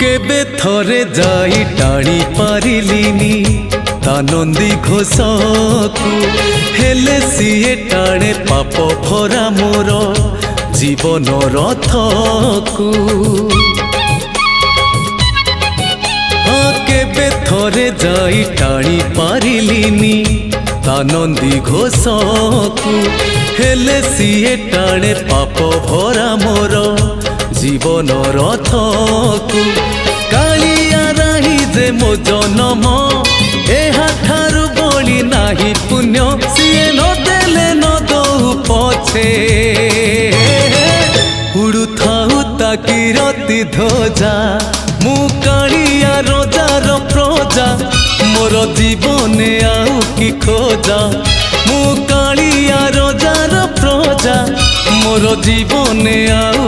केबे थरे जाई टाणी पारिलिनी ता नंदी घोषकु हेले सीए टाणे पाप भरा मोर जीवन रथकु। केबे थरे जाई टाणी पारिलिनी ता नंदी घोषकु हेले सीए टाणे पाप भरा मोर जीवन रथकु। कालिया राही जे मो जनम एहा ठारु बळी नाही पुण्य सीए न देले न दऊ पछे उड़ु थाउ ताकि रति ध्वजा मु कालिया रोजार प्रजा मोर जीवने आउ कि खोजा मु कालिया रोजार प्रजा मोर जीवने आउ